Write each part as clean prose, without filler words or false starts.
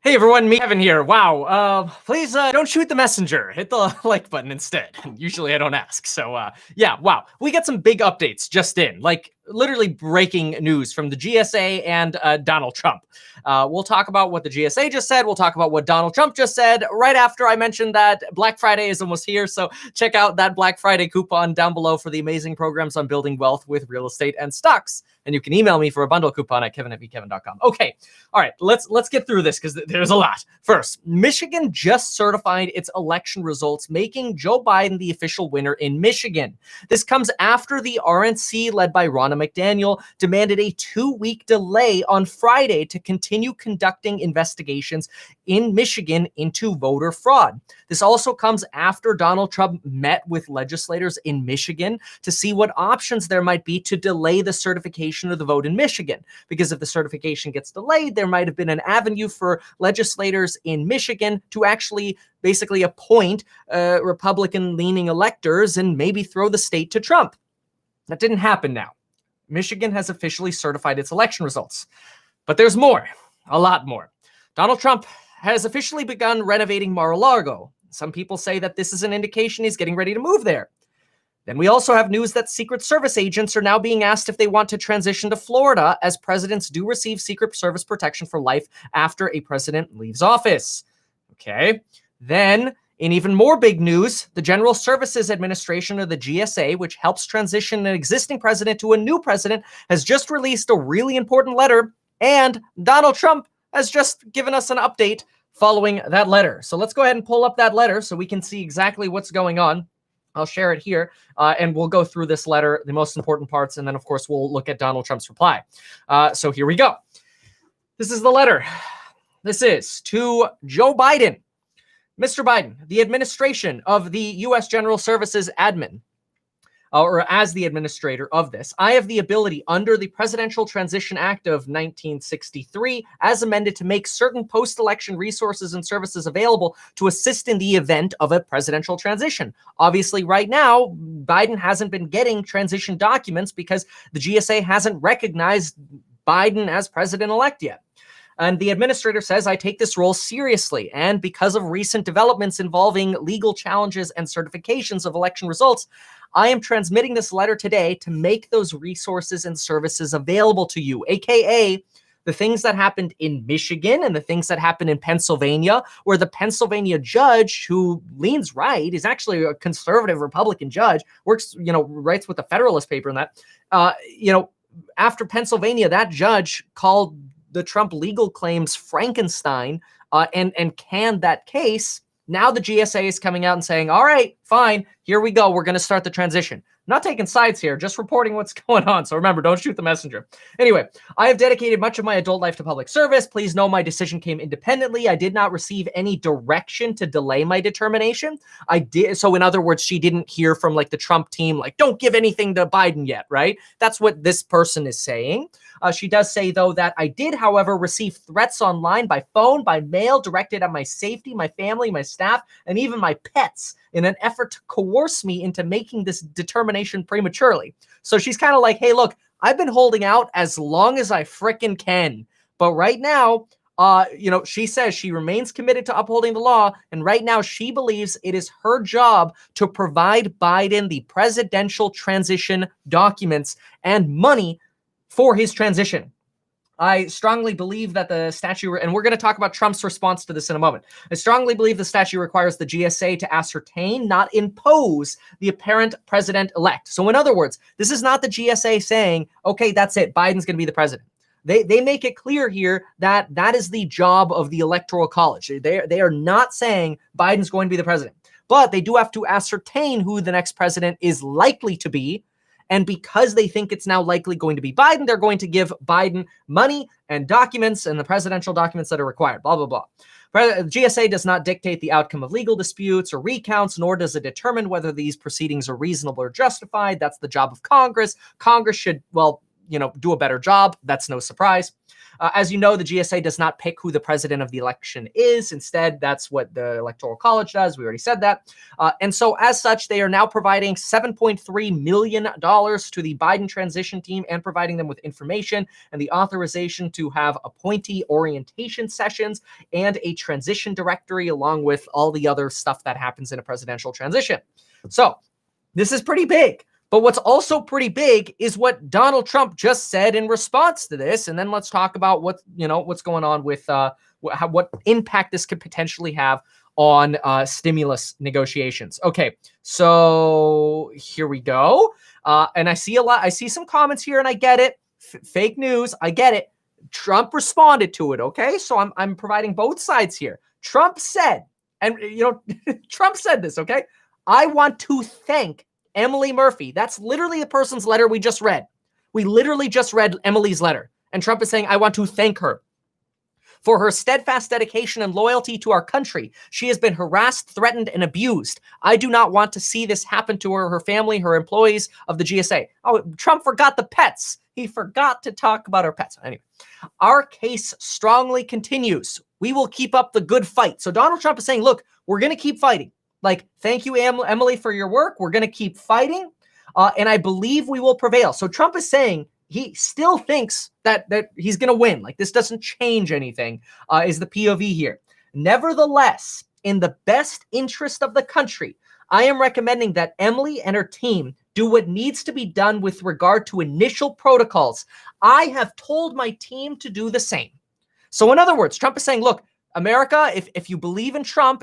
Hey everyone, me Kevin here. Wow. Please don't shoot the messenger. Hit the like button instead. Usually I don't ask. So yeah, wow. We get some big updates just in, like literally breaking news from the GSA and Donald Trump. We'll talk about what the GSA just said. We'll talk about what Donald Trump just said right after I mentioned that Black Friday is almost here. So check out that Black Friday coupon down below for the amazing programs on building wealth with real estate and stocks. And you can email me for a bundle coupon at kevin@vkevin.com. Okay. All right, let's get through this because there's a lot. First, Michigan just certified its election results, making Joe Biden the official winner in Michigan. This comes after the RNC, led by Ronna McDaniel, demanded a 2-week delay on Friday to continue conducting investigations in Michigan into voter fraud. This also comes after Donald Trump met with legislators in Michigan to see what options there might be to delay the certification of the vote in Michigan. Because if the certification gets delayed, there might have been an avenue for legislators in Michigan to actually basically appoint Republican-leaning electors and maybe throw the state to Trump. That didn't happen now. Michigan has officially certified its election results. But there's more, a lot more. Donald Trump has officially begun renovating Mar-a-Lago. Some people say that this is an indication he's getting ready to move there. Then we also have news that Secret Service agents are now being asked if they want to transition to Florida, as presidents do receive Secret Service protection for life after a president leaves office. Okay. Then, in even more big news, the General Services Administration, or the GSA, which helps transition an existing president to a new president, has just released a really important letter, and Donald Trump has just given us an update following that letter. So let's go ahead and pull up that letter so we can see exactly what's going on. I'll share it here, and we'll go through this letter, the most important parts, and then, of course, we'll look at Donald Trump's reply. So here we go. This is the letter. This is to Joe Biden. Mr. Biden, the administration of the U.S. General Services admin, or as the administrator of this, I have the ability under the Presidential Transition Act of 1963, as amended, to make certain post-election resources and services available to assist in the event of a presidential transition. Obviously, right now, Biden hasn't been getting transition documents because the GSA hasn't recognized Biden as president-elect yet. And the administrator says, I take this role seriously. And because of recent developments involving legal challenges and certifications of election results, I am transmitting this letter today to make those resources and services available to you, aka the things that happened in Michigan and the things that happened in Pennsylvania, where the Pennsylvania judge, who leans right, is actually a conservative Republican judge, works, writes with the Federalist paper and that, after Pennsylvania, that judge called the Trump legal claims Frankenstein and canned that case. Now the GSA is coming out and saying, all right, fine, here we go. We're going to start the transition. I'm not taking sides here, just reporting what's going on. So remember, don't shoot the messenger. Anyway, I have dedicated much of my adult life to public service. Please know my decision came independently. I did not receive any direction to delay my determination. I did. So in other words, she didn't hear from like the Trump team, like, don't give anything to Biden yet, right? That's what this person is saying. She does say, though, that I did, however, receive threats online, by phone, by mail, directed at my safety, my family, my staff, and even my pets, in an effort to coerce me into making this determination prematurely. So she's kind of like, hey, look, I've been holding out as long as I frickin' can. But right now, she says she remains committed to upholding the law. And right now she believes it is her job to provide Biden the presidential transition documents and money for his transition. I strongly believe that the statute, and we're going to talk about Trump's response to this in a moment. I strongly believe the statute requires the GSA to ascertain, not impose, the apparent president-elect. So in other words, this is not the GSA saying, okay, that's it, Biden's going to be the president. They make it clear here that that is the job of the Electoral College. They are not saying Biden's going to be the president, but they do have to ascertain who the next president is likely to be. And because they think it's now likely going to be Biden, they're going to give Biden money and documents and the presidential documents that are required, blah, blah, blah. GSA does not dictate the outcome of legal disputes or recounts, nor does it determine whether these proceedings are reasonable or justified. That's the job of Congress. Congress should, do a better job. That's no surprise. As you know, the GSA does not pick who the president of the election is. Instead, that's what the Electoral College does. We already said that. And so as such, they are now providing $7.3 million to the Biden transition team and providing them with information and the authorization to have appointee orientation sessions and a transition directory, along with all the other stuff that happens in a presidential transition. So this is pretty big. But what's also pretty big is what Donald Trump just said in response to this. And then let's talk about what's going on with what impact this could potentially have on stimulus negotiations. Okay, so here we go. And I see some comments here, and I get it. Fake news, I get it. Trump responded to it. Okay, so I'm providing both sides here. Trump said, and Trump said this. Okay, I want to thank Emily Murphy. That's literally the person's letter we just read. We literally just read Emily's letter. And Trump is saying, I want to thank her for her steadfast dedication and loyalty to our country. She has been harassed, threatened, and abused. I do not want to see this happen to her family, her employees of the GSA. Oh, Trump forgot the pets. He forgot to talk about our pets. Anyway, our case strongly continues. We will keep up the good fight. So Donald Trump is saying, look, we're going to keep fighting. Like, thank you, Emily, for your work. We're going to keep fighting, and I believe we will prevail. So Trump is saying he still thinks that he's going to win. Like, this doesn't change anything, is the POV here. Nevertheless, in the best interest of the country, I am recommending that Emily and her team do what needs to be done with regard to initial protocols. I have told my team to do the same. So in other words, Trump is saying, look, America, if you believe in Trump,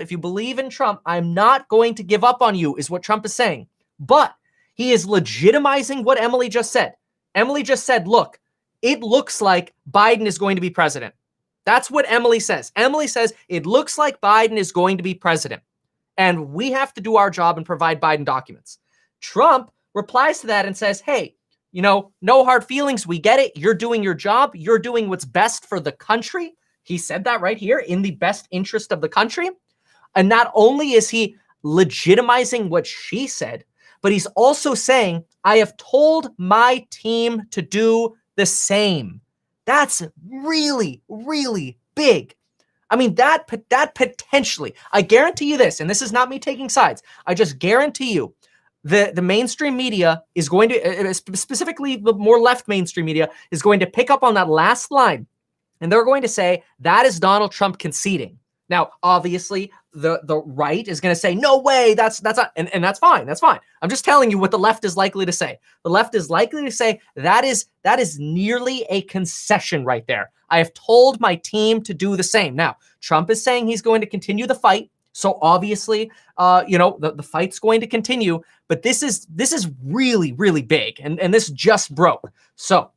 I'm not going to give up on you, is what Trump is saying. But he is legitimizing what Emily just said. Emily just said, look, it looks like Biden is going to be president. That's what Emily says. Emily says, it looks like Biden is going to be president. And we have to do our job and provide Biden documents. Trump replies to that and says, hey, no hard feelings. We get it. You're doing your job. You're doing what's best for the country. He said that right here, in the best interest of the country. And not only is he legitimizing what she said, but he's also saying, I have told my team to do the same. That's really, really big. I mean, that potentially, I guarantee you this, and this is not me taking sides. I just guarantee you the mainstream media is going to, specifically the more left mainstream media, is going to pick up on that last line. And they're going to say, that is Donald Trump conceding. Now, obviously, the right is going to say, no way, that's not, and that's fine, that's fine. I'm just telling you what the left is likely to say. The left is likely to say, that is nearly a concession right there. I have told my team to do the same. Now, Trump is saying he's going to continue the fight. So obviously, the fight's going to continue, but this is really, really big. And this just broke. So,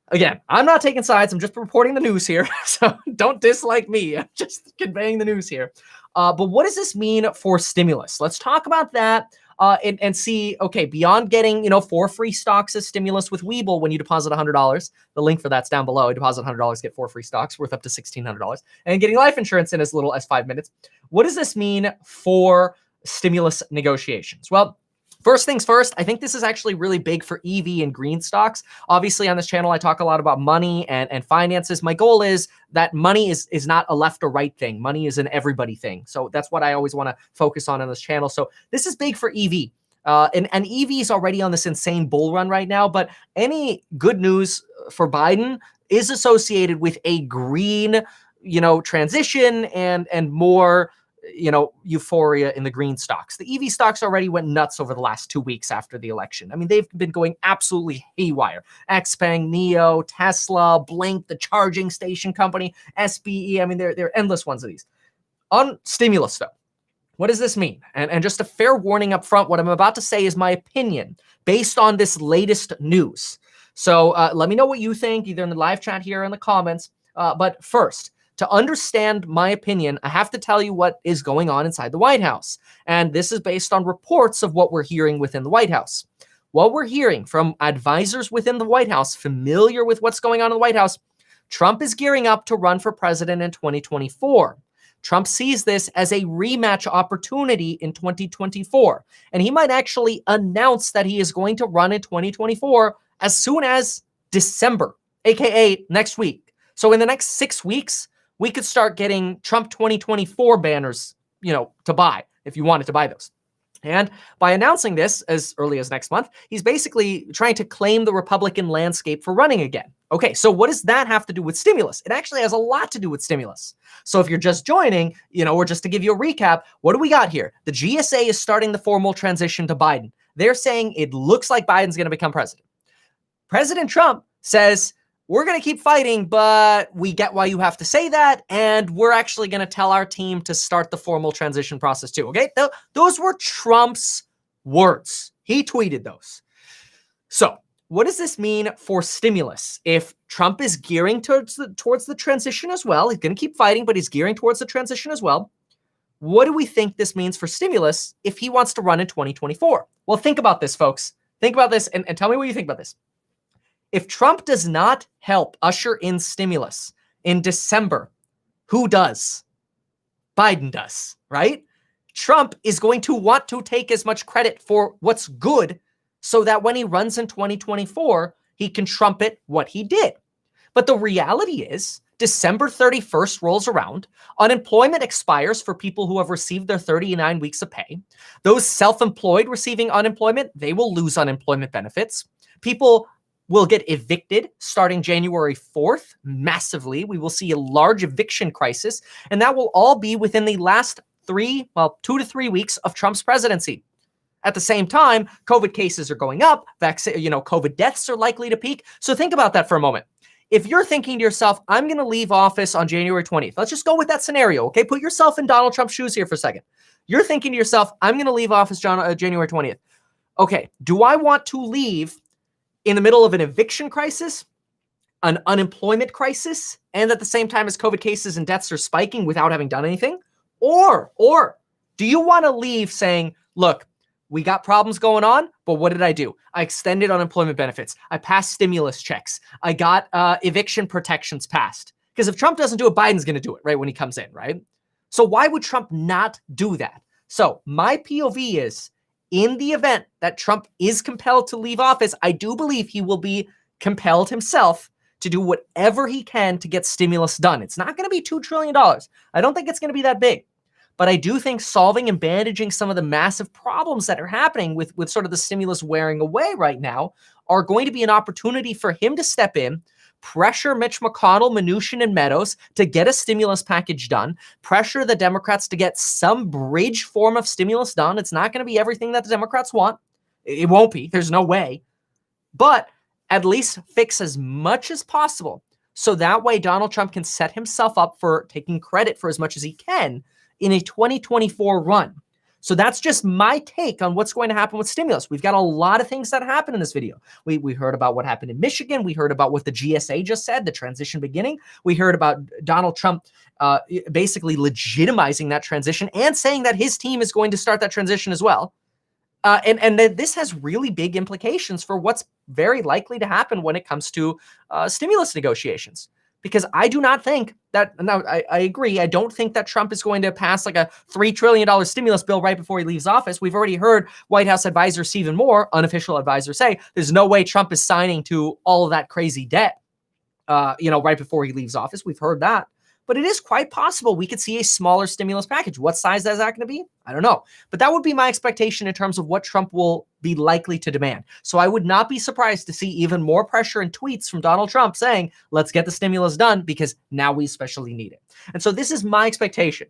again, I'm not taking sides. I'm just reporting the news here. So don't dislike me. I'm just conveying the news here. But what does this mean for stimulus? Let's talk about that and see, okay, beyond getting, 4 free stocks as stimulus with Webull when you deposit $100. The link for that's down below. You deposit $100, get 4 free stocks worth up to $1,600. And getting life insurance in as little as 5 minutes. What does this mean for stimulus negotiations? Well, first things first, I think this is actually really big for EV and green stocks. Obviously, on this channel, I talk a lot about money and finances. My goal is that money is not a left or right thing. Money is an everybody thing. So that's what I always want to focus on this channel. So this is big for EV. And EV is already on this insane bull run right now. But any good news for Biden is associated with a green, transition and more euphoria in the green stocks. The EV stocks already went nuts over the last 2 weeks after the election. I mean, they've been going absolutely haywire. XPeng, NIO, Tesla, Blink, the charging station company, SBE. I mean, there are endless ones of these. On stimulus, though, what does this mean? And just a fair warning up front, what I'm about to say is my opinion based on this latest news. So let me know what you think, either in the live chat here or in the comments. But first, to understand my opinion, I have to tell you what is going on inside the White House. And this is based on reports of what we're hearing within the White House. What we're hearing from advisors within the White House, familiar with what's going on in the White House, Trump is gearing up to run for president in 2024. Trump sees this as a rematch opportunity in 2024. And he might actually announce that he is going to run in 2024 as soon as December, aka next week. So in the next 6 weeks, we could start getting Trump 2024 banners, to buy if you wanted to buy those. And by announcing this as early as next month, he's basically trying to claim the Republican landscape for running again. Okay, so what does that have to do with stimulus? It actually has a lot to do with stimulus. So if you're just joining, or just to give you a recap, what do we got here? The GSA is starting the formal transition to Biden. They're saying it looks like Biden's going to become president. President Trump says, we're going to keep fighting, but we get why you have to say that. And we're actually going to tell our team to start the formal transition process too. Okay. Those were Trump's words. He tweeted those. So what does this mean for stimulus? If Trump is gearing towards the transition as well, he's going to keep fighting, but he's gearing towards the transition as well. What do we think this means for stimulus if he wants to run in 2024? Well, think about this, folks. Think about this and tell me what you think about this. If Trump does not help usher in stimulus in December, who does? Biden does, right? Trump is going to want to take as much credit for what's good so that when he runs in 2024, he can trumpet what he did. But the reality is, December 31st rolls around, unemployment expires for people who have received their 39 weeks of pay. Those self-employed receiving unemployment, they will lose unemployment benefits. People will get evicted starting January 4th massively. We will see a large eviction crisis, and that will all be within the last 2 to 3 weeks of Trump's presidency. At the same time, COVID cases are going up. COVID deaths are likely to peak. So think about that for a moment. If you're thinking to yourself, I'm going to leave office on January 20th. Let's just go with that scenario, okay? Put yourself in Donald Trump's shoes here for a second. You're thinking to yourself, I'm going to leave office January 20th. Okay, do I want to leave in the middle of an eviction crisis, an unemployment crisis, and at the same time as COVID cases and deaths are spiking without having done anything? Or do you want to leave saying, look, we got problems going on, but what did I do? I extended unemployment benefits. I passed stimulus checks. I got eviction protections passed. Because if Trump doesn't do it, Biden's going to do it, right, when he comes in, right? So why would Trump not do that? So my POV is, in the event that Trump is compelled to leave office, I do believe he will be compelled himself to do whatever he can to get stimulus done. It's not going to be $2 trillion. I don't think it's going to be that big. But I do think solving and bandaging some of the massive problems that are happening with sort of the stimulus wearing away right now are going to be an opportunity for him to step in, pressure Mitch McConnell, Mnuchin, and Meadows to get a stimulus package done, pressure the Democrats to get some bridge form of stimulus done. It's not going to be everything that the Democrats want. It won't be. There's no way. But at least fix as much as possible so that way Donald Trump can set himself up for taking credit for as much as he can in a 2024 run. So that's just my take on what's going to happen with stimulus. We've got a lot of things that happen in this video. We heard about what happened in Michigan. We heard about what the GSA just said, the transition beginning. We heard about Donald Trump basically legitimizing that transition and saying that his team is going to start that transition as well. And this has really big implications for what's very likely to happen when it comes to stimulus negotiations. Because I do not think that, now I agree, I don't think that Trump is going to pass like a $3 trillion stimulus bill right before he leaves office. We've already heard White House advisor Stephen Moore, unofficial advisor, say there's no way Trump is signing to all of that crazy debt, right before he leaves office. We've heard that. But it is quite possible we could see a smaller stimulus package. What size is that going to be? I don't know. But that would be my expectation in terms of what Trump will be likely to demand. So I would not be surprised to see even more pressure and tweets from Donald Trump saying, let's get the stimulus done because now we especially need it. And so this is my expectation.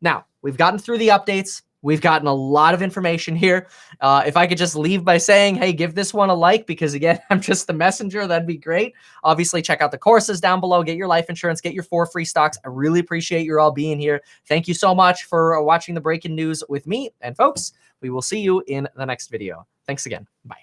Now, we've gotten through the updates. We've gotten a lot of information here. If I could just leave by saying, hey, give this one a like, because again, I'm just the messenger, that'd be great. Obviously, check out the courses down below. Get your life insurance, get your 4 free stocks. I really appreciate you all being here. Thank you so much for watching the breaking news with me. And folks, we will see you in the next video. Thanks again. Bye.